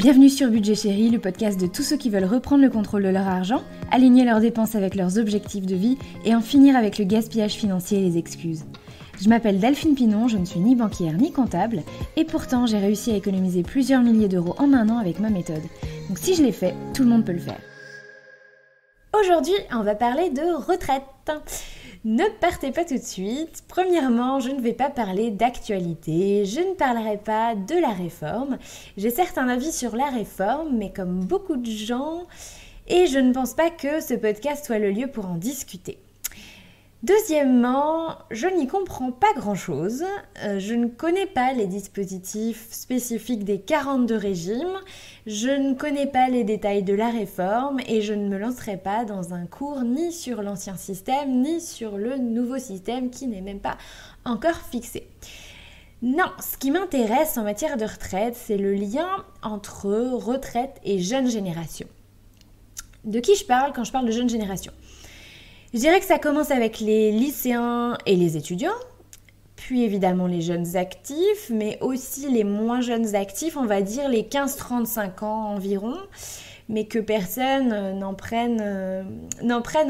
Bienvenue sur Budget Chéri, le podcast de tous ceux qui veulent reprendre le contrôle de leur argent, aligner leurs dépenses avec leurs objectifs de vie et en finir avec le gaspillage financier et les excuses. Je m'appelle Delphine Pinon, je ne suis ni banquière ni comptable et pourtant j'ai réussi à économiser plusieurs milliers d'euros en un an avec ma méthode. Donc si je l'ai fait, tout le monde peut le faire. Aujourd'hui, on va parler de retraite. Ne partez pas tout de suite. Premièrement, je ne vais pas parler d'actualité, je ne parlerai pas de la réforme. J'ai certes un avis sur la réforme, mais comme beaucoup de gens, et je ne pense pas que ce podcast soit le lieu pour en discuter. Deuxièmement, je n'y comprends pas grand-chose. Je ne connais pas les dispositifs spécifiques des 42 régimes. Je ne connais pas les détails de la réforme et je ne me lancerai pas dans un cours ni sur l'ancien système ni sur le nouveau système qui n'est même pas encore fixé. Non, ce qui m'intéresse en matière de retraite, c'est le lien entre retraite et jeune génération. De qui je parle quand je parle de jeune génération ? Je dirais que ça commence avec les lycéens et les étudiants, puis évidemment les jeunes actifs, mais aussi les moins jeunes actifs, on va dire les 15-35 ans environ, mais que personne n'en prenne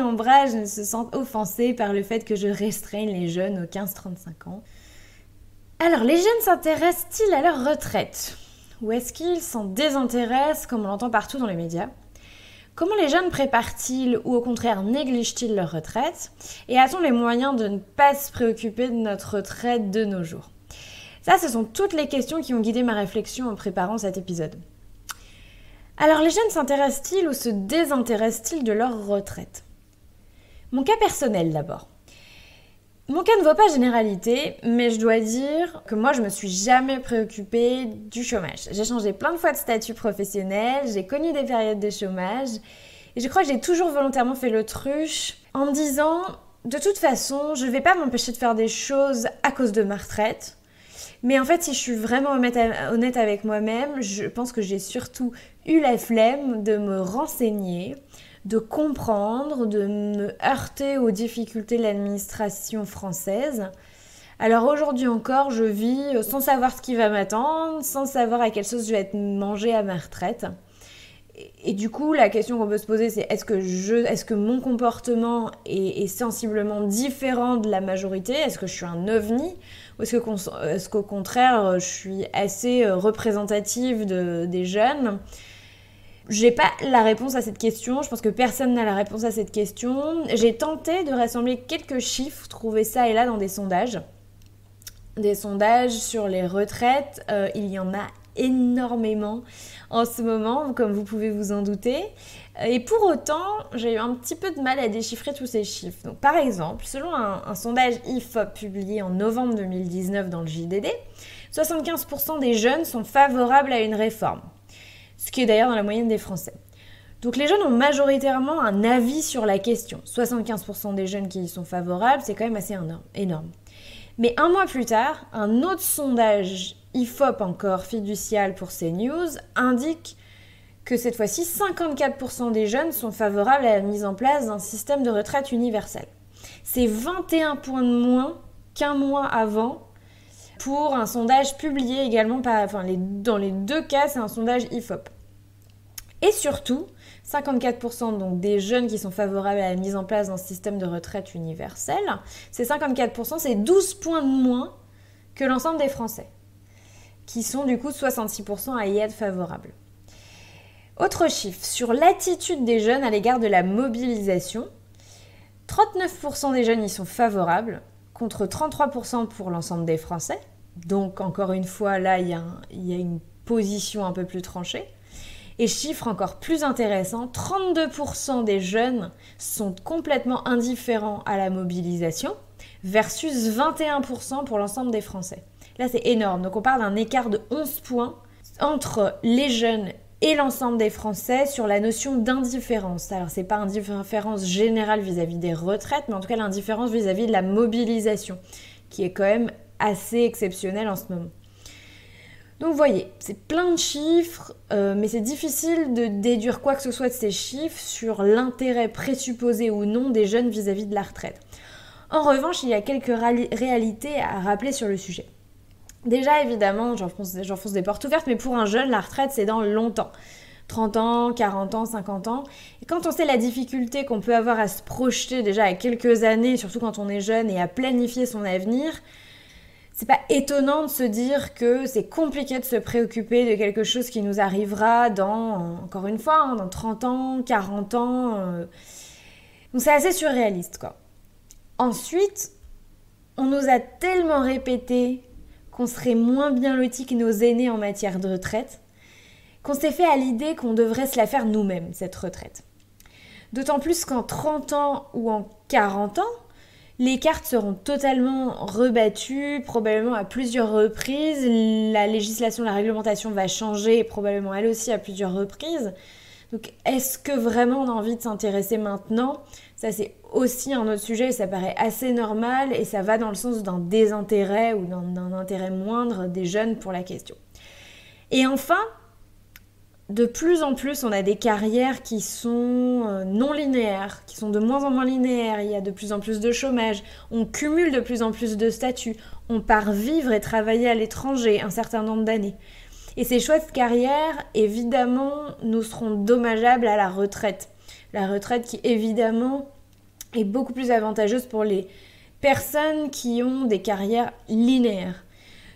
ombrage, ne se sente offensé par le fait que je restreigne les jeunes aux 15-35 ans. Alors, les jeunes s'intéressent-ils à leur retraite ? Ou est-ce qu'ils s'en désintéressent, comme on l'entend partout dans les médias ? Comment les jeunes préparent-ils ou au contraire négligent-ils leur retraite ? Et a-t-on les moyens de ne pas se préoccuper de notre retraite de nos jours ? Ça, ce sont toutes les questions qui ont guidé ma réflexion en préparant cet épisode. Alors, les jeunes s'intéressent-ils ou se désintéressent-ils de leur retraite ? Mon cas personnel d'abord. Mon cas ne vaut pas généralité, mais je dois dire que moi, je me suis jamais préoccupée du chômage. J'ai changé plein de fois de statut professionnel, j'ai connu des périodes de chômage, et je crois que j'ai toujours volontairement fait l'autruche en me disant, de toute façon, je ne vais pas m'empêcher de faire des choses à cause de ma retraite. Mais en fait, si je suis vraiment honnête avec moi-même, je pense que j'ai surtout eu la flemme de me renseigner, de comprendre, de me heurter aux difficultés de l'administration française. Alors aujourd'hui encore, je vis sans savoir ce qui va m'attendre, sans savoir à quelle sauce je vais être mangée à ma retraite. Et du coup, la question qu'on peut se poser, c'est est-ce que mon comportement est sensiblement différent de la majorité ? Est-ce que je suis un ovni ? Ou est-ce qu'au contraire, je suis assez représentative des jeunes ? J'ai pas la réponse à cette question, je pense que personne n'a la réponse à cette question. J'ai tenté de rassembler quelques chiffres, trouver ça et là dans des sondages. Des sondages sur les retraites, il y en a énormément en ce moment, comme vous pouvez vous en douter. Et pour autant, j'ai eu un petit peu de mal à déchiffrer tous ces chiffres. Donc, par exemple, selon un sondage IFOP publié en novembre 2019 dans le JDD, 75% des jeunes sont favorables à une réforme. Ce qui est d'ailleurs dans la moyenne des Français. Donc les jeunes ont majoritairement un avis sur la question. 75% des jeunes qui y sont favorables, c'est quand même assez énorme. Mais un mois plus tard, un autre sondage IFOP encore fiducial pour CNews indique que cette fois-ci, 54% des jeunes sont favorables à la mise en place d'un système de retraite universel. C'est 21 points de moins qu'un mois avant pour un sondage publié également dans les deux cas, c'est un sondage IFOP. Et surtout, 54% donc des jeunes qui sont favorables à la mise en place d'un système de retraite universel, ces 54%, c'est 12 points de moins que l'ensemble des Français, qui sont du coup 66% à y être favorables. Autre chiffre, sur l'attitude des jeunes à l'égard de la mobilisation, 39% des jeunes y sont favorables, contre 33% pour l'ensemble des Français. Donc, encore une fois, là, il y a une position un peu plus tranchée. Et chiffre encore plus intéressant, 32% des jeunes sont complètement indifférents à la mobilisation versus 21% pour l'ensemble des Français. Là, c'est énorme. Donc, on parle d'un écart de 11 points entre les jeunes et l'ensemble des Français sur la notion d'indifférence. Alors, c'est pas indifférence générale vis-à-vis des retraites, mais en tout cas l'indifférence vis-à-vis de la mobilisation, qui est quand même assez exceptionnelle en ce moment. Donc vous voyez, c'est plein de chiffres, mais c'est difficile de déduire quoi que ce soit de ces chiffres sur l'intérêt présupposé ou non des jeunes vis-à-vis de la retraite. En revanche, il y a quelques réalités à rappeler sur le sujet. Déjà, évidemment, j'enfonce des portes ouvertes, mais pour un jeune, la retraite, c'est dans longtemps. 30 ans, 40 ans, 50 ans. Et quand on sait la difficulté qu'on peut avoir à se projeter déjà à quelques années, surtout quand on est jeune, et à planifier son avenir, c'est pas étonnant de se dire que c'est compliqué de se préoccuper de quelque chose qui nous arrivera dans, encore une fois, dans 30 ans, 40 ans. Donc c'est assez surréaliste, quoi. Ensuite, on nous a tellement répété qu'on serait moins bien lotis que nos aînés en matière de retraite, qu'on s'est fait à l'idée qu'on devrait se la faire nous-mêmes, cette retraite. D'autant plus qu'en 30 ans ou en 40 ans, les cartes seront totalement rebattues, probablement à plusieurs reprises. La législation, la réglementation va changer, probablement elle aussi à plusieurs reprises. Donc est-ce que vraiment on a envie de s'intéresser maintenant ? Ça c'est aussi un autre sujet, ça paraît assez normal et ça va dans le sens d'un désintérêt ou d'un intérêt moindre des jeunes pour la question. Et enfin, de plus en plus, on a des carrières qui sont non linéaires, qui sont de moins en moins linéaires. Il y a de plus en plus de chômage, on cumule de plus en plus de statuts, on part vivre et travailler à l'étranger un certain nombre d'années. Et ces choix de carrière, évidemment, nous seront dommageables à la retraite. La retraite qui, évidemment, est beaucoup plus avantageuse pour les personnes qui ont des carrières linéaires.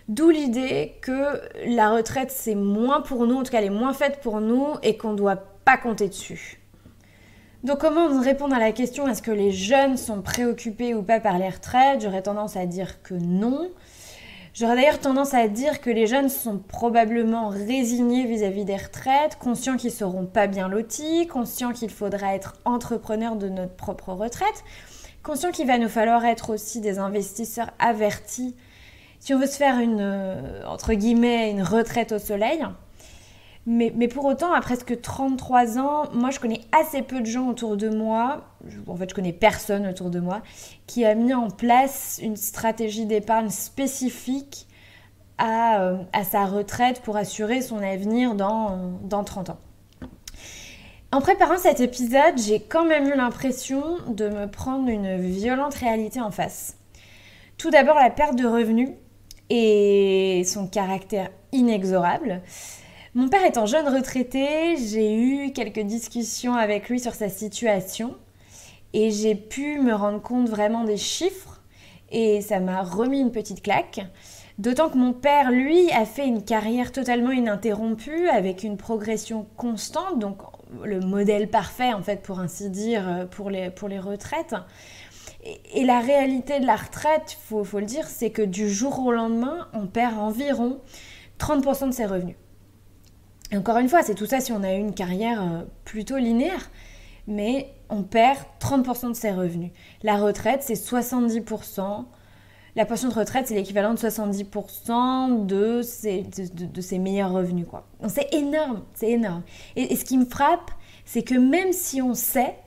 D'où l'idée que la retraite, c'est moins pour nous, en tout cas elle est moins faite pour nous et qu'on ne doit pas compter dessus. Donc comment répondre à la question est-ce que les jeunes sont préoccupés ou pas par les retraites ? J'aurais tendance à dire que non. J'aurais d'ailleurs tendance à dire que les jeunes sont probablement résignés vis-à-vis des retraites, conscients qu'ils ne seront pas bien lotis, conscients qu'il faudra être entrepreneur de notre propre retraite, conscients qu'il va nous falloir être aussi des investisseurs avertis si on veut se faire entre guillemets, une retraite au soleil. Mais pour autant, à presque 33 ans, moi je connais assez peu de gens autour de moi, en fait je connais personne autour de moi, qui a mis en place une stratégie d'épargne spécifique à sa retraite pour assurer son avenir dans 30 ans. En préparant cet épisode, j'ai quand même eu l'impression de me prendre une violente réalité en face. Tout d'abord la perte de revenus et son caractère inexorable. Mon père étant jeune retraité, j'ai eu quelques discussions avec lui sur sa situation et j'ai pu me rendre compte vraiment des chiffres et ça m'a remis une petite claque. D'autant que mon père, lui, a fait une carrière totalement ininterrompue avec une progression constante, donc le modèle parfait en fait pour ainsi dire pour les retraites. Et la réalité de la retraite, faut le dire, c'est que du jour au lendemain, on perd environ 30% de ses revenus. Et encore une fois, c'est tout ça si on a eu une carrière plutôt linéaire, mais on perd 30% de ses revenus. La retraite, c'est 70%. La pension de retraite, c'est l'équivalent de 70% de ses meilleurs revenus, quoi. Donc c'est énorme, c'est énorme. Et ce qui me frappe, c'est que même si on sait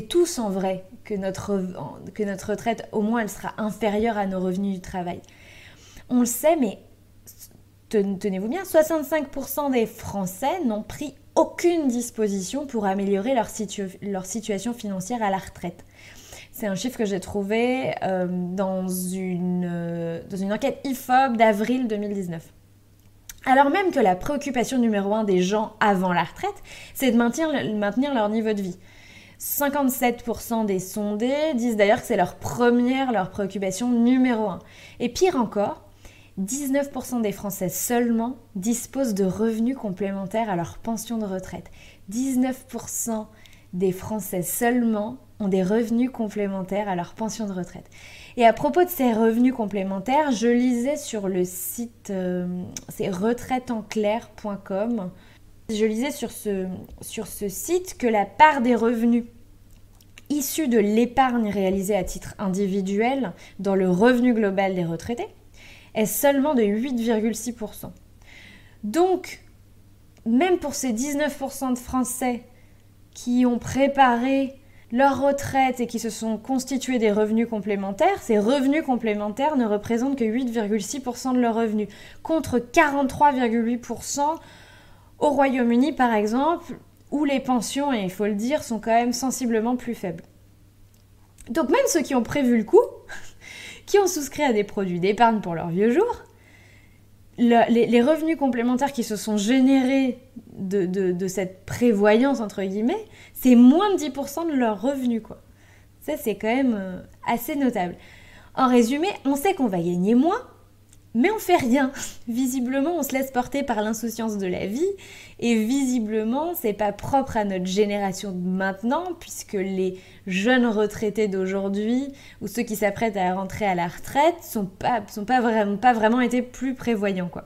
tous en vrai que notre retraite, au moins, elle sera inférieure à nos revenus du travail. On le sait, mais tenez-vous bien, 65% des Français n'ont pris aucune disposition pour améliorer leur situation financière à la retraite. C'est un chiffre que j'ai trouvé dans une enquête IFOP d'avril 2019. Alors même que la préoccupation numéro 1 des gens avant la retraite, c'est de maintenir leur niveau de vie. 57% des sondés disent d'ailleurs que c'est leur préoccupation numéro 1. Et pire encore, 19% des Français seulement disposent de revenus complémentaires à leur pension de retraite. 19% des Français seulement ont des revenus complémentaires à leur pension de retraite. Et à propos de ces revenus complémentaires, je lisais sur le site, c'est retraiteenclair.com, je lisais sur ce site que la part des revenus issus de l'épargne réalisée à titre individuel dans le revenu global des retraités est seulement de 8,6%. Donc, même pour ces 19% de Français qui ont préparé leur retraite et qui se sont constitués des revenus complémentaires, ces revenus complémentaires ne représentent que 8,6% de leurs revenus, contre 43,8% au Royaume-Uni par exemple, où les pensions, et il faut le dire, sont quand même sensiblement plus faibles. Donc même ceux qui ont prévu le coup, qui ont souscrit à des produits d'épargne pour leurs vieux jours, les revenus complémentaires qui se sont générés de cette prévoyance, entre guillemets, c'est moins de 10% de leurs revenus, quoi. Ça, c'est quand même assez notable. En résumé, on sait qu'on va gagner moins, mais on fait rien. Visiblement, on se laisse porter par l'insouciance de la vie, et visiblement, c'est pas propre à notre génération de maintenant, puisque les jeunes retraités d'aujourd'hui, ou ceux qui s'apprêtent à rentrer à la retraite, sont pas vraiment été plus prévoyants, quoi.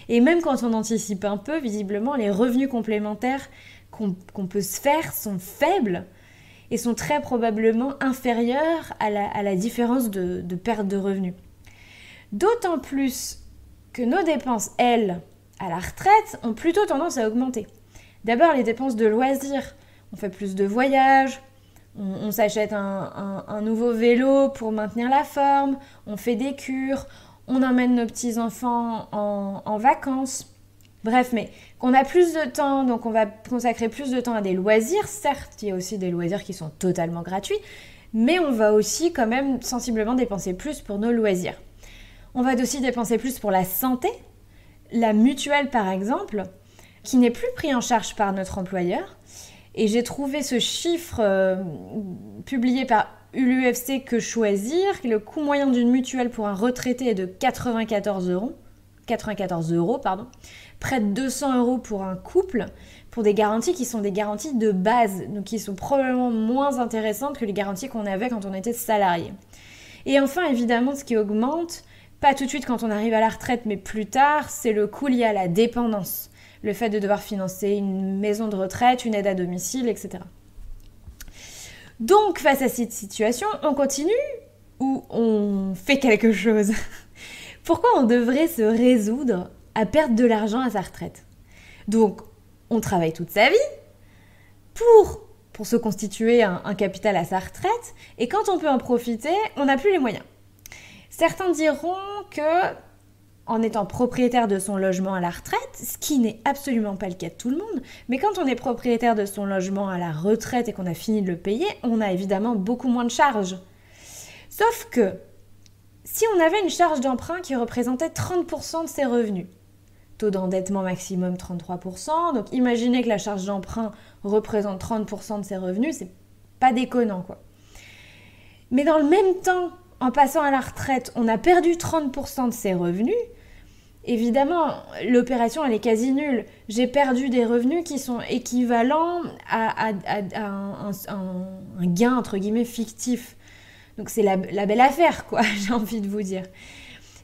Et même quand on anticipe un peu, visiblement, les revenus complémentaires qu'on peut se faire sont faibles, et sont très probablement inférieurs à la différence de perte de revenus. D'autant plus que nos dépenses, elles, à la retraite, ont plutôt tendance à augmenter. D'abord, les dépenses de loisirs. On fait plus de voyages, on s'achète un nouveau vélo pour maintenir la forme, on fait des cures, on emmène nos petits-enfants en vacances. Bref, mais qu'on a plus de temps, donc on va consacrer plus de temps à des loisirs. Certes, il y a aussi des loisirs qui sont totalement gratuits, mais on va aussi quand même sensiblement dépenser plus pour nos loisirs. On va aussi dépenser plus pour la santé, la mutuelle par exemple, qui n'est plus pris en charge par notre employeur. Et j'ai trouvé ce chiffre publié par l'UFC Que Choisir, le coût moyen d'une mutuelle pour un retraité est de 94 euros, près de 200 euros pour un couple, pour des garanties qui sont des garanties de base, donc qui sont probablement moins intéressantes que les garanties qu'on avait quand on était salarié. Et enfin, évidemment, ce qui augmente, pas tout de suite quand on arrive à la retraite, mais plus tard, c'est le coût lié à la dépendance. Le fait de devoir financer une maison de retraite, une aide à domicile, etc. Donc, face à cette situation, on continue ou on fait quelque chose? Pourquoi on devrait se résoudre à perdre de l'argent à sa retraite? Donc, on travaille toute sa vie pour se constituer un capital à sa retraite, et quand on peut en profiter, on n'a plus les moyens. Certains diront que, en étant propriétaire de son logement à la retraite, ce qui n'est absolument pas le cas de tout le monde, mais quand on est propriétaire de son logement à la retraite et qu'on a fini de le payer, on a évidemment beaucoup moins de charges. Sauf que, si on avait une charge d'emprunt qui représentait 30% de ses revenus, taux d'endettement maximum 33%, donc imaginez que la charge d'emprunt représente 30% de ses revenus, c'est pas déconnant, quoi. Mais dans le même temps, en passant à la retraite, on a perdu 30% de ses revenus. Évidemment, l'opération, elle est quasi nulle. J'ai perdu des revenus qui sont équivalents à un gain, entre guillemets, fictif. Donc c'est la belle affaire, quoi, j'ai envie de vous dire.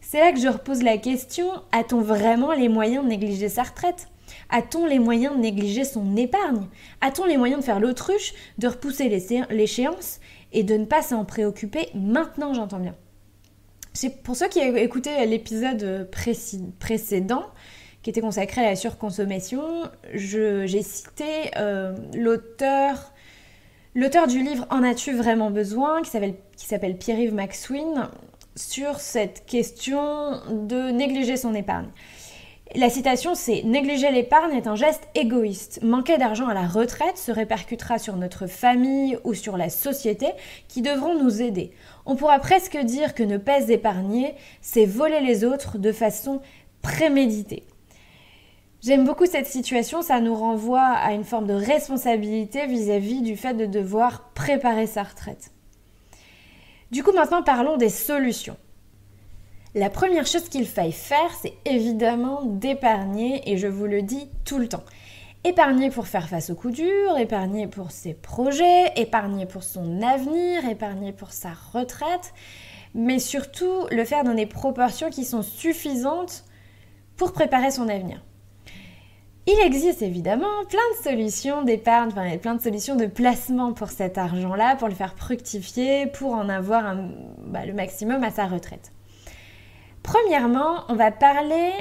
C'est là que je repose la question, a-t-on vraiment les moyens de négliger sa retraite? A-t-on les moyens de négliger son épargne? A-t-on les moyens de faire l'autruche, de repousser l'échéance et de ne pas s'en préoccuper maintenant, j'entends bien. Pour ceux qui ont écouté l'épisode précédent, qui était consacré à la surconsommation, j'ai cité l'auteur du livre « En as-tu vraiment besoin ?», qui s'appelle Pierre-Yves McSween, sur cette question de négliger son épargne. La citation, c'est « Négliger l'épargne est un geste égoïste. Manquer d'argent à la retraite se répercutera sur notre famille ou sur la société qui devront nous aider. On pourra presque dire que ne pas épargner, c'est voler les autres de façon préméditée. » J'aime beaucoup cette situation, ça nous renvoie à une forme de responsabilité vis-à-vis du fait de devoir préparer sa retraite. Du coup, maintenant, parlons des solutions. La première chose qu'il faille faire, c'est évidemment d'épargner, et je vous le dis tout le temps. Épargner pour faire face aux coups durs, épargner pour ses projets, épargner pour son avenir, épargner pour sa retraite, mais surtout le faire dans des proportions qui sont suffisantes pour préparer son avenir. Il existe évidemment plein de solutions d'épargne, plein de solutions de placement pour cet argent-là, pour le faire fructifier, pour en avoir le maximum à sa retraite. Premièrement, on va parler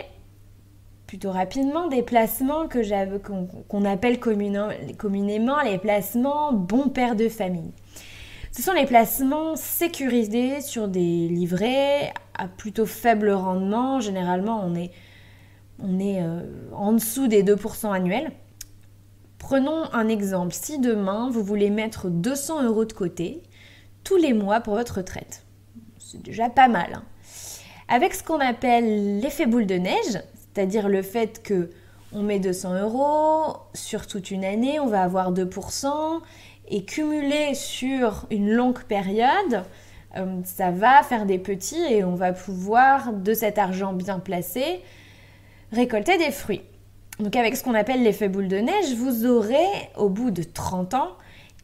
plutôt rapidement des placements qu'on appelle communément les placements bon père de famille. Ce sont les placements sécurisés sur des livrets à plutôt faible rendement. Généralement, on est en dessous des 2% annuels. Prenons un exemple. Si demain, vous voulez mettre 200 € de côté tous les mois pour votre retraite, c'est déjà pas mal, hein. Avec ce qu'on appelle l'effet boule de neige, c'est-à-dire le fait que on met 200 € sur toute une année, on va avoir 2%, et cumulé sur une longue période, ça va faire des petits et on va pouvoir, de cet argent bien placé, récolter des fruits. Donc avec ce qu'on appelle l'effet boule de neige, vous aurez, au bout de 30 ans,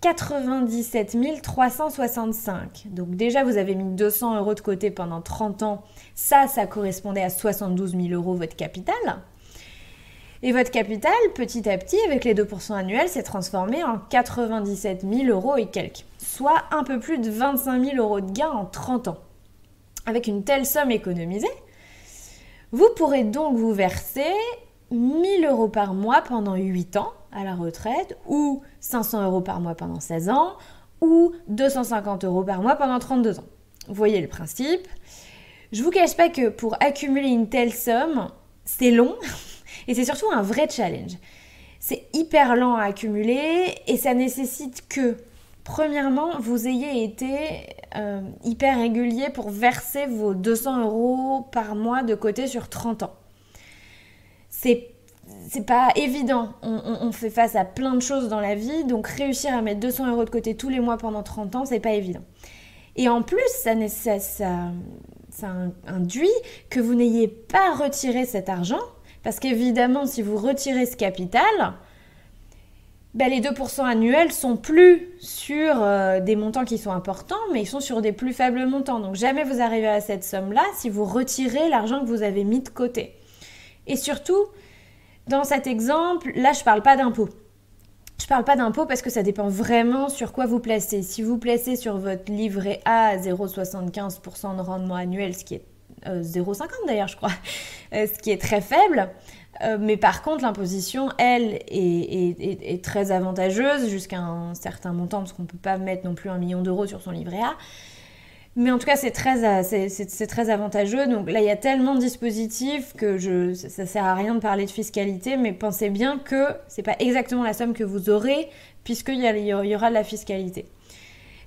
97 365. Donc déjà, vous avez mis 200 € de côté pendant 30 ans. Ça correspondait à 72 000 € votre capital. Et votre capital, petit à petit, avec les 2% annuels, s'est transformé en 97 000 € et quelques. Soit un peu plus de 25 000 € de gains en 30 ans. Avec une telle somme économisée, vous pourrez donc vous verser 1 000 € par mois pendant 8 ans à la retraite, ou 500 € par mois pendant 16 ans, ou 250 € par mois pendant 32 ans. Vous voyez le principe. Je ne vous cache pas que pour accumuler une telle somme, c'est long et c'est surtout un vrai challenge. C'est hyper lent à accumuler et ça nécessite que, premièrement, vous ayez été hyper régulier pour verser vos 200 € par mois de côté sur 30 ans. C'est pas évident, on fait face à plein de choses dans la vie, donc réussir à mettre 200 € de côté tous les mois pendant 30 ans, c'est pas évident. Et en plus, ça induit que vous n'ayez pas retiré cet argent, parce qu'évidemment, si vous retirez ce capital, les 2% annuels sont plus sur des montants qui sont importants, mais ils sont sur des plus faibles montants. Donc jamais vous arrivez à cette somme-là si vous retirez l'argent que vous avez mis de côté. Et surtout, dans cet exemple, là, je ne parle pas d'impôt. Je ne parle pas d'impôt parce que ça dépend vraiment sur quoi vous placez. Si vous placez sur votre livret A à 0,75% de rendement annuel, ce qui est 0,50 d'ailleurs, je crois, ce qui est très faible. Mais par contre, l'imposition, elle, est très avantageuse jusqu'à un certain montant, parce qu'on ne peut pas mettre non plus 1 million d'euros sur son livret A. Mais en tout cas, c'est très avantageux. Donc là, il y a tellement de dispositifs que ça ne sert à rien de parler de fiscalité, mais pensez bien que ce n'est pas exactement la somme que vous aurez, puisqu'il y aura de la fiscalité.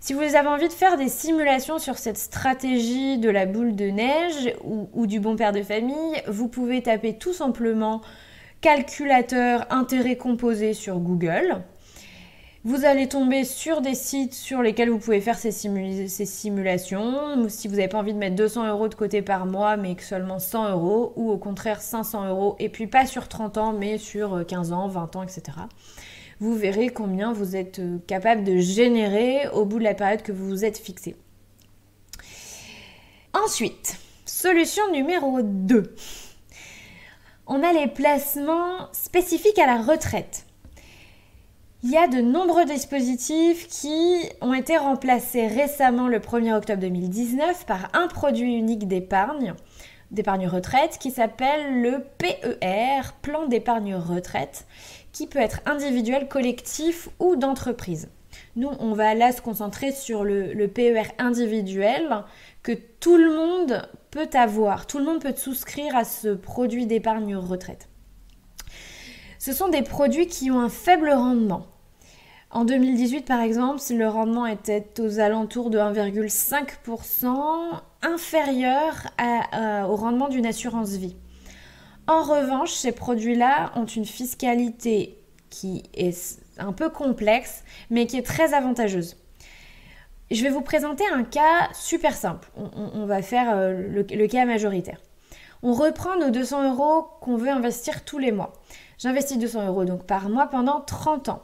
Si vous avez envie de faire des simulations sur cette stratégie de la boule de neige ou du bon père de famille, vous pouvez taper tout simplement calculateur intérêt composé sur Google. Vous allez tomber sur des sites sur lesquels vous pouvez faire ces simulations. Si vous n'avez pas envie de mettre 200 € de côté par mois, mais que seulement 100 €, ou au contraire 500 €, et puis pas sur 30 ans, mais sur 15 ans, 20 ans, etc. Vous verrez combien vous êtes capable de générer au bout de la période que vous vous êtes fixé. Ensuite, solution numéro 2. On a les placements spécifiques à la retraite. Il y a de nombreux dispositifs qui ont été remplacés récemment le 1er octobre 2019 par un produit unique d'épargne retraite qui s'appelle le PER, plan d'épargne retraite, qui peut être individuel, collectif ou d'entreprise. Nous, on va là se concentrer sur le PER individuel que tout le monde peut avoir. Tout le monde peut souscrire à ce produit d'épargne retraite. Ce sont des produits qui ont un faible rendement. En 2018, par exemple, le rendement était aux alentours de 1,5%, inférieur au rendement d'une assurance vie. En revanche, ces produits-là ont une fiscalité qui est un peu complexe, mais qui est très avantageuse. Je vais vous présenter un cas super simple. On va faire le cas majoritaire. On reprend nos 200 € qu'on veut investir tous les mois. J'investis 200 € donc par mois pendant 30 ans.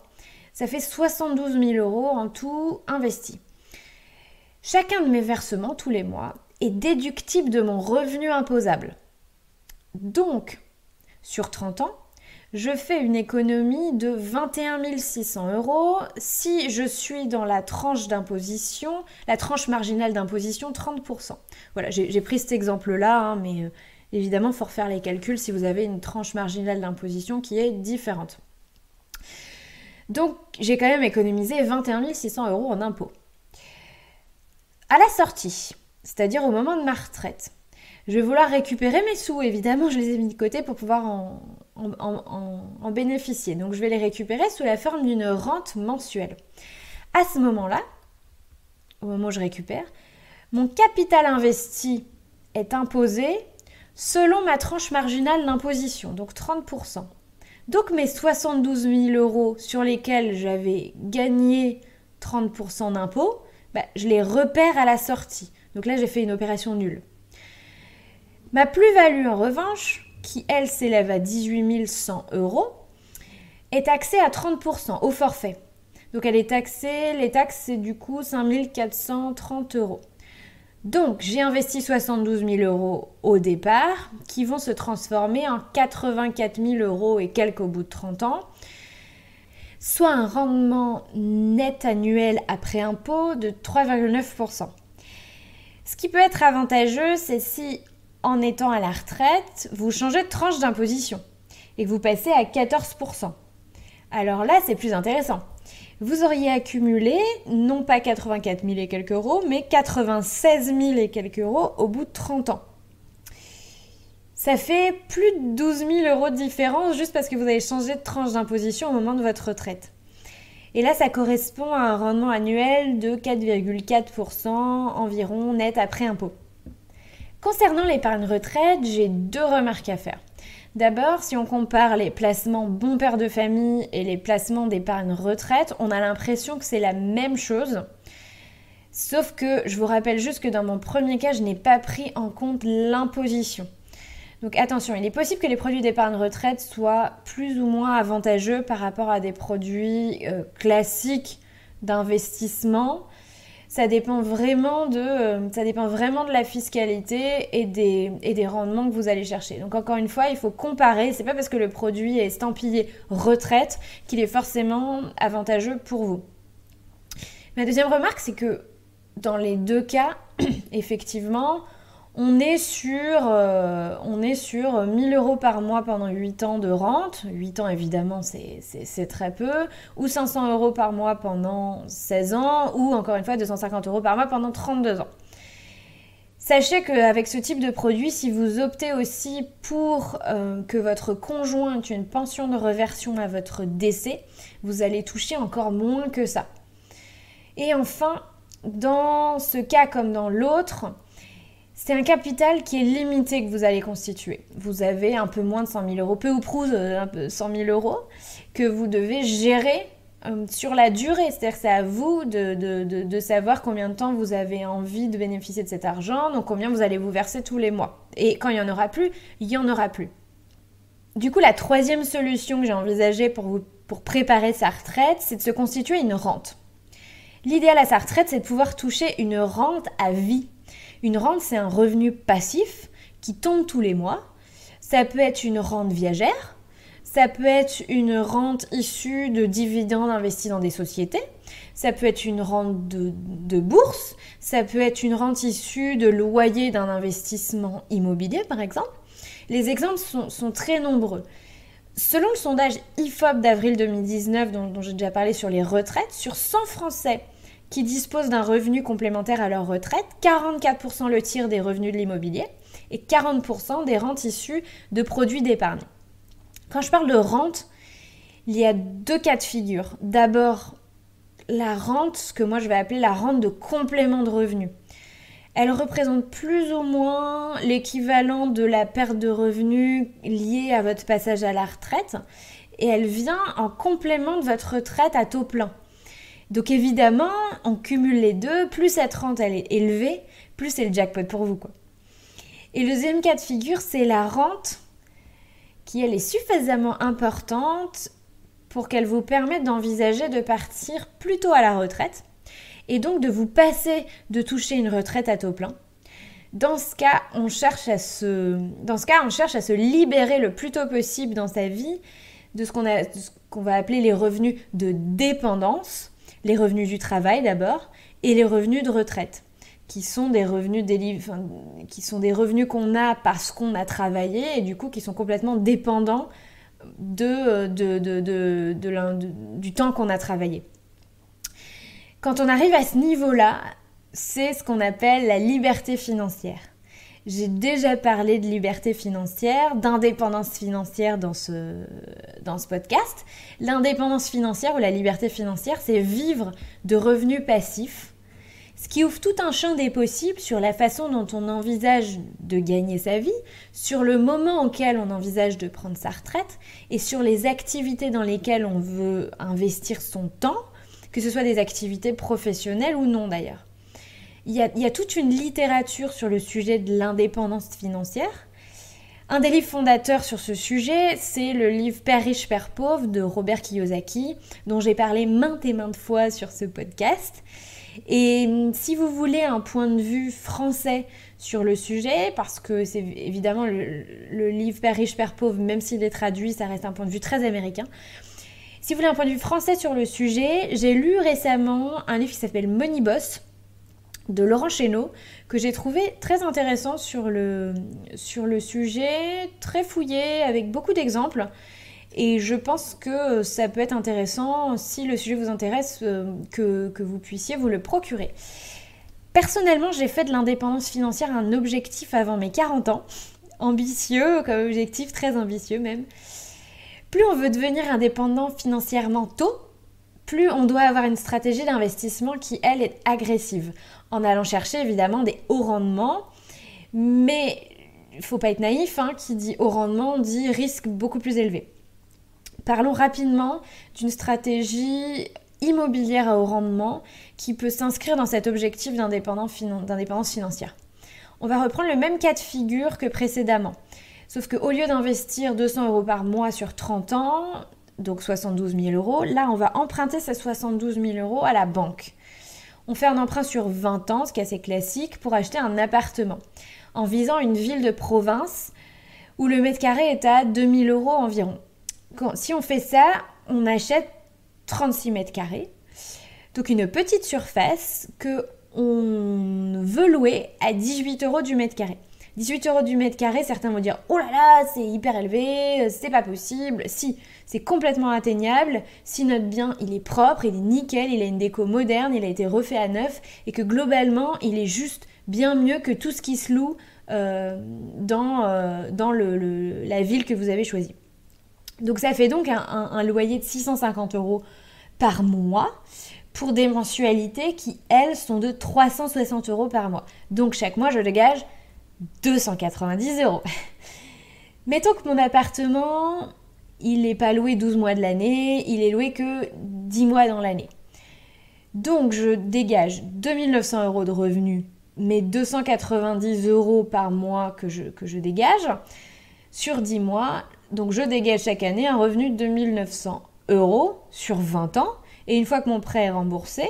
Ça fait 72 000 € en tout investi. Chacun de mes versements tous les mois est déductible de mon revenu imposable. Donc, sur 30 ans, je fais une économie de 21 600 € si je suis dans la tranche d'imposition, la tranche marginale d'imposition 30%. Voilà, j'ai pris cet exemple-là, mais évidemment, il faut refaire les calculs si vous avez une tranche marginale d'imposition qui est différente. Donc, j'ai quand même économisé 21 600 € en impôts. À la sortie, c'est-à-dire au moment de ma retraite, je vais vouloir récupérer mes sous. Évidemment, je les ai mis de côté pour pouvoir en bénéficier. Donc, je vais les récupérer sous la forme d'une rente mensuelle. À ce moment-là, au moment où je récupère, mon capital investi est imposé selon ma tranche marginale d'imposition, donc 30%. Donc mes 72 000 euros sur lesquels j'avais gagné 30% d'impôt, je les repère à la sortie. Donc là, j'ai fait une opération nulle. Ma plus-value, en revanche, qui elle s'élève à 18 100 euros, est taxée à 30% au forfait. Donc elle est taxée, les taxes, c'est du coup 5 430 euros. Donc j'ai investi 72 000 euros au départ, qui vont se transformer en 84 000 euros et quelques au bout de 30 ans, soit un rendement net annuel après impôt de 3,9%. Ce qui peut être avantageux, c'est si, en étant à la retraite, vous changez de tranche d'imposition et que vous passez à 14%. Alors là, c'est plus intéressant. Vous auriez accumulé, non pas 84 000 et quelques euros, mais 96 000 et quelques euros au bout de 30 ans. Ça fait plus de 12 000 euros de différence juste parce que vous avez changé de tranche d'imposition au moment de votre retraite. Et là, ça correspond à un rendement annuel de 4,4% environ net après impôt. Concernant l'épargne retraite, j'ai 2 remarques à faire. D'abord, si on compare les placements bon père de famille et les placements d'épargne retraite, on a l'impression que c'est la même chose. Sauf que je vous rappelle juste que dans mon premier cas, je n'ai pas pris en compte l'imposition. Donc attention, il est possible que les produits d'épargne retraite soient plus ou moins avantageux par rapport à des produits classiques d'investissement. Ça dépend vraiment de la fiscalité et des rendements que vous allez chercher. Donc encore une fois, il faut comparer. C'est pas parce que le produit est estampillé retraite qu'il est forcément avantageux pour vous. Ma deuxième remarque, c'est que dans les 2 cas, effectivement, on est sur 1000 euros par mois pendant 8 ans de rente. 8 ans, évidemment, c'est très peu. Ou 500 euros par mois pendant 16 ans. Ou, encore une fois, 250 euros par mois pendant 32 ans. Sachez qu'avec ce type de produit, si vous optez aussi pour que votre conjoint ait une pension de réversion à votre décès, vous allez toucher encore moins que ça. Et enfin, dans ce cas comme dans l'autre, c'est un capital qui est limité que vous allez constituer. Vous avez un peu moins de 100 000 euros, peu ou prou 100 000 euros, que vous devez gérer sur la durée. C'est-à-dire que c'est à vous de savoir combien de temps vous avez envie de bénéficier de cet argent, donc combien vous allez vous verser tous les mois. Et quand il n'y en aura plus, il n'y en aura plus. Du coup, la troisième solution que j'ai envisagée pour préparer sa retraite, c'est de se constituer une rente. L'idéal à sa retraite, c'est de pouvoir toucher une rente à vie. Une rente, c'est un revenu passif qui tombe tous les mois. Ça peut être une rente viagère, ça peut être une rente issue de dividendes investis dans des sociétés, ça peut être une rente de bourse, ça peut être une rente issue de loyer d'un investissement immobilier, par exemple. Les exemples sont très nombreux. Selon le sondage IFOP d'avril 2019, dont j'ai déjà parlé sur les retraites, sur 100 Français qui disposent d'un revenu complémentaire à leur retraite, 44% le tirent des revenus de l'immobilier et 40% des rentes issues de produits d'épargne. Quand je parle de rente, il y a 2 cas de figure. D'abord, la rente, ce que moi je vais appeler la rente de complément de revenus. Elle représente plus ou moins l'équivalent de la perte de revenus liée à votre passage à la retraite et elle vient en complément de votre retraite à taux plein. Donc évidemment, on cumule les deux, plus cette rente elle est élevée, plus c'est le jackpot pour vous, quoi. Et le deuxième cas de figure, c'est la rente qui elle est suffisamment importante pour qu'elle vous permette d'envisager de partir plus tôt à la retraite et donc de vous passer de toucher une retraite à taux plein. Dans ce cas, on cherche à se libérer le plus tôt possible dans sa vie de ce qu'on va appeler les revenus de dépendance, les revenus du travail d'abord, et les revenus de retraite, qui sont des revenus qu'on a parce qu'on a travaillé et du coup qui sont complètement dépendants du temps qu'on a travaillé. Quand on arrive à ce niveau-là, c'est ce qu'on appelle la liberté financière. J'ai déjà parlé de liberté financière, d'indépendance financière dans ce podcast. L'indépendance financière ou la liberté financière, c'est vivre de revenus passifs. Ce qui ouvre tout un champ des possibles sur la façon dont on envisage de gagner sa vie, sur le moment auquel on envisage de prendre sa retraite et sur les activités dans lesquelles on veut investir son temps, que ce soit des activités professionnelles ou non d'ailleurs. Il y a toute une littérature sur le sujet de l'indépendance financière. Un des livres fondateurs sur ce sujet, c'est le livre Père riche, Père pauvre de Robert Kiyosaki, dont j'ai parlé maintes et maintes fois sur ce podcast. Et si vous voulez un point de vue français sur le sujet, parce que c'est évidemment le livre Père riche, Père pauvre, même s'il est traduit, ça reste un point de vue très américain. Si vous voulez un point de vue français sur le sujet, j'ai lu récemment un livre qui s'appelle Money Boss de Laurent Chénaud, que j'ai trouvé très intéressant sur le sujet, très fouillé, avec beaucoup d'exemples. Et je pense que ça peut être intéressant, si le sujet vous intéresse, que vous puissiez vous le procurer. Personnellement, j'ai fait de l'indépendance financière un objectif avant mes 40 ans. Ambitieux, comme objectif, très ambitieux même. Plus on veut devenir indépendant financièrement tôt, plus on doit avoir une stratégie d'investissement qui, elle, est agressive, en allant chercher évidemment des hauts rendements, mais il ne faut pas être naïf, qui dit haut rendement dit risque beaucoup plus élevé. Parlons rapidement d'une stratégie immobilière à haut rendement qui peut s'inscrire dans cet objectif d'indépendance financière. On va reprendre le même cas de figure que précédemment, sauf qu'au lieu d'investir 200 € par mois sur 30 ans, donc 72 000 €, là on va emprunter ces 72 000 € à la banque. On fait un emprunt sur 20 ans, ce qui est assez classique, pour acheter un appartement, en visant une ville de province où le mètre carré est à 2 000 € environ. Si on fait ça, on achète 36 mètres carrés, donc une petite surface qu'on veut louer à 18 € du mètre carré. 18 € du mètre carré, certains vont dire « Oh là là, c'est hyper élevé, c'est pas possible ». Si, c'est complètement atteignable si notre bien, il est propre, il est nickel, il a une déco moderne, il a été refait à neuf et que globalement, il est juste bien mieux que tout ce qui se loue dans la ville que vous avez choisie. Donc ça fait donc un loyer de 650 € par mois pour des mensualités qui, elles, sont de 360 € par mois. Donc chaque mois, je dégage 290 €. Mettons que mon appartement, il n'est pas loué 12 mois de l'année, il est loué que 10 mois dans l'année. Donc je dégage 2 900 € de revenus, mais 290 € par mois que je dégage sur 10 mois. Donc je dégage chaque année un revenu de 2 900 € sur 20 ans. Et une fois que mon prêt est remboursé,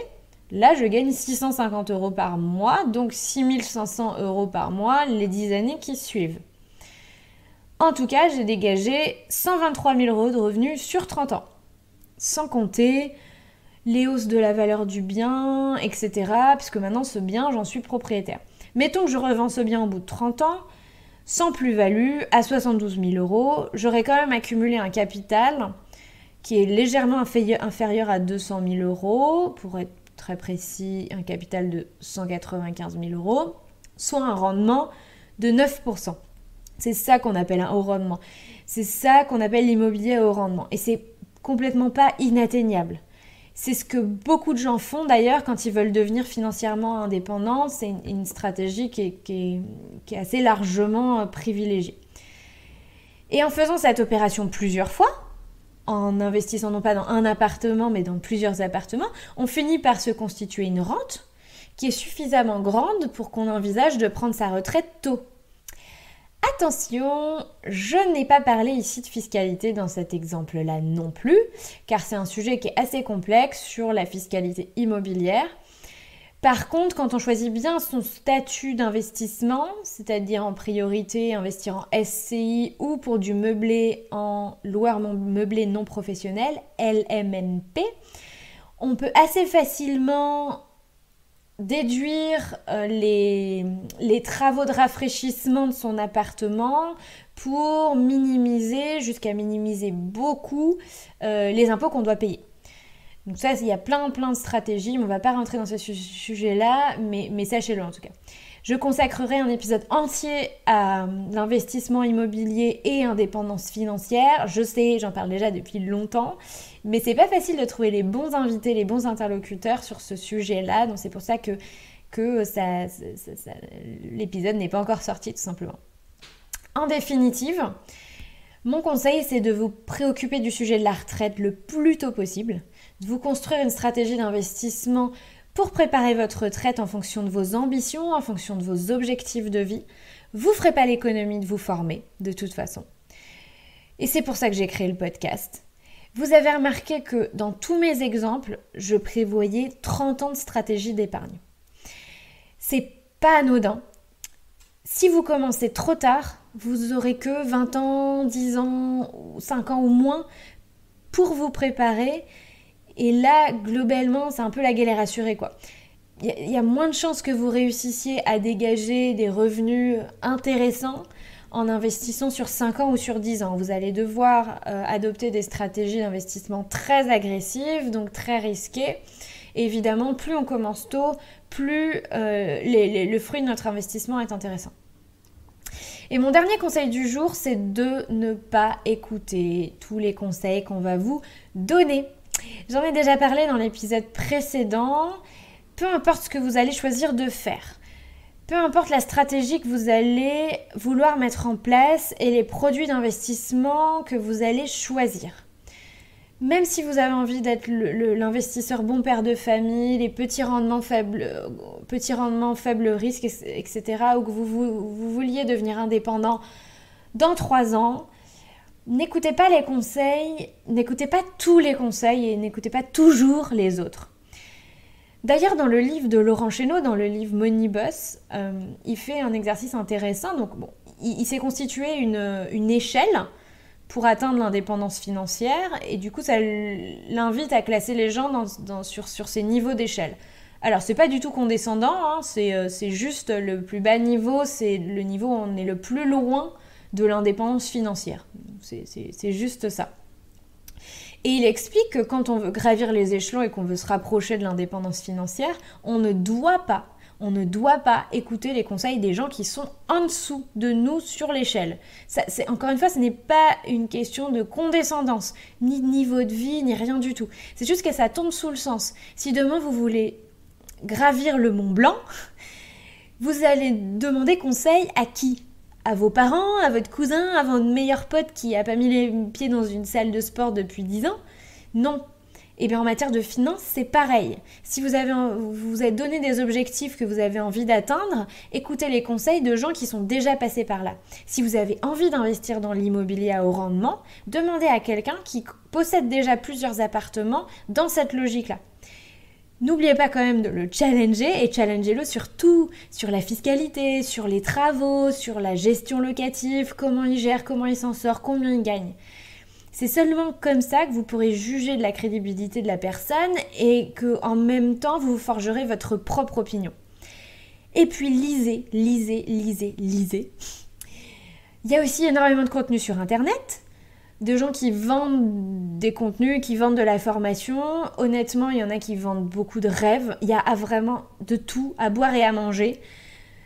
là, je gagne 650 € par mois, donc 6 500 € par mois les 10 années qui suivent. En tout cas, j'ai dégagé 123 000 € de revenus sur 30 ans, sans compter les hausses de la valeur du bien, etc. Puisque maintenant, ce bien, j'en suis propriétaire. Mettons que je revends ce bien au bout de 30 ans, sans plus-value, à 72 000 €, j'aurais quand même accumulé un capital qui est légèrement inférieur à 200 000 €, pour être très précis, un capital de 195 000 €, soit un rendement de 9%. C'est ça qu'on appelle un haut rendement. C'est ça qu'on appelle l'immobilier à haut rendement. Et c'est complètement pas inatteignable. C'est ce que beaucoup de gens font d'ailleurs quand ils veulent devenir financièrement indépendants. C'est une stratégie qui est assez largement privilégiée. Et en faisant cette opération plusieurs fois, en investissant non pas dans un appartement, mais dans plusieurs appartements, on finit par se constituer une rente qui est suffisamment grande pour qu'on envisage de prendre sa retraite tôt. Attention, je n'ai pas parlé ici de fiscalité dans cet exemple-là non plus, car c'est un sujet qui est assez complexe sur la fiscalité immobilière. Par contre, quand on choisit bien son statut d'investissement, c'est-à-dire en priorité investir en SCI ou pour du meublé en loueur meublé non professionnel, LMNP, on peut assez facilement déduire les travaux de rafraîchissement de son appartement pour jusqu'à minimiser beaucoup les impôts qu'on doit payer. Donc ça, il y a plein de stratégies, mais on ne va pas rentrer dans ce sujet-là, mais sachez-le en tout cas. Je consacrerai un épisode entier à l'investissement immobilier et indépendance financière. Je sais, j'en parle déjà depuis longtemps, mais c'est pas facile de trouver les bons invités, les bons interlocuteurs sur ce sujet-là. Donc c'est pour ça que que l'épisode n'est pas encore sorti tout simplement. En définitive, mon conseil, c'est de vous préoccuper du sujet de la retraite le plus tôt possible, de vous construire une stratégie d'investissement pour préparer votre retraite en fonction de vos ambitions, en fonction de vos objectifs de vie. Vous ne ferez pas l'économie de vous former, de toute façon. Et c'est pour ça que j'ai créé le podcast. Vous avez remarqué que dans tous mes exemples, je prévoyais 30 ans de stratégie d'épargne. C'est pas anodin. Si vous commencez trop tard, vous aurez que 20 ans, 10 ans, 5 ans ou moins pour vous préparer. Et là, globalement, c'est un peu la galère assurée, quoi. Il y a moins de chances que vous réussissiez à dégager des revenus intéressants en investissant sur 5 ans ou sur 10 ans. Vous allez devoir adopter des stratégies d'investissement très agressives, donc très risquées. Et évidemment, plus on commence tôt, plus le fruit de notre investissement est intéressant. Et mon dernier conseil du jour, c'est de ne pas écouter tous les conseils qu'on va vous donner. J'en ai déjà parlé dans l'épisode précédent. Peu importe ce que vous allez choisir de faire, peu importe la stratégie que vous allez vouloir mettre en place et les produits d'investissement que vous allez choisir. Même si vous avez envie d'être l'investisseur bon père de famille, les petits rendements faible risque, etc., ou que vous vouliez devenir indépendant dans 3 ans, n'écoutez pas les conseils, n'écoutez pas tous les conseils et n'écoutez pas toujours les autres. D'ailleurs, dans le livre de Laurent Chénaud, dans le livre Money Boss, il fait un exercice intéressant. Donc, il s'est constitué une échelle pour atteindre l'indépendance financière et du coup, ça l'invite à classer les gens sur ces niveaux d'échelle. Alors, c'est pas du tout condescendant, hein, c'est juste le plus bas niveau, c'est le niveau où on est le plus loin de l'indépendance financière. C'est juste ça. Et il explique que quand on veut gravir les échelons et qu'on veut se rapprocher de l'indépendance financière, on ne doit pas écouter les conseils des gens qui sont en dessous de nous sur l'échelle. Encore une fois, ce n'est pas une question de condescendance, ni de niveau de vie, ni rien du tout. C'est juste que ça tombe sous le sens. Si demain vous voulez gravir le Mont Blanc, vous allez demander conseil à qui ? À vos parents, à votre cousin, à votre meilleur pote qui n'a pas mis les pieds dans une salle de sport depuis 10 ans ? Non. Et bien en matière de finance, c'est pareil. Si vous vous êtes donné des objectifs que vous avez envie d'atteindre, écoutez les conseils de gens qui sont déjà passés par là. Si vous avez envie d'investir dans l'immobilier à haut rendement, demandez à quelqu'un qui possède déjà plusieurs appartements dans cette logique-là. N'oubliez pas quand même de le challenger et challengez-le sur tout, sur la fiscalité, sur les travaux, sur la gestion locative, comment il gère, comment il s'en sort, combien il gagne. C'est seulement comme ça que vous pourrez juger de la crédibilité de la personne et qu'en même temps, vous forgerez votre propre opinion. Et puis lisez. Il y a aussi énormément de contenu sur Internet, de gens qui vendent des contenus, qui vendent de la formation. Honnêtement, il y en a qui vendent beaucoup de rêves. Il y a vraiment de tout à boire et à manger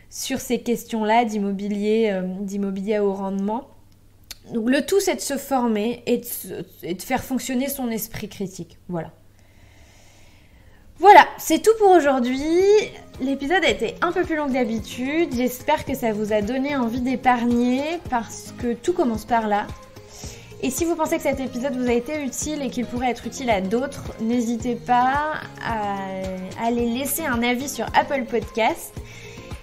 sur ces questions-là d'immobilier à haut rendement. Donc le tout, c'est de se former et de faire fonctionner son esprit critique. Voilà, c'est tout pour aujourd'hui. L'épisode a été un peu plus long que d'habitude. J'espère que ça vous a donné envie d'épargner parce que tout commence par là. Et si vous pensez que cet épisode vous a été utile et qu'il pourrait être utile à d'autres, n'hésitez pas à aller laisser un avis sur Apple Podcast.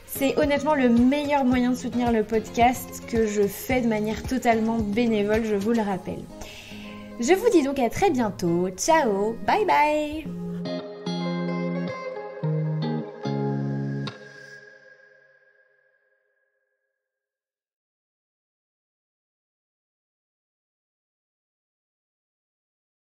C'est honnêtement le meilleur moyen de soutenir le podcast que je fais de manière totalement bénévole, je vous le rappelle. Je vous dis donc à très bientôt. Ciao, bye bye.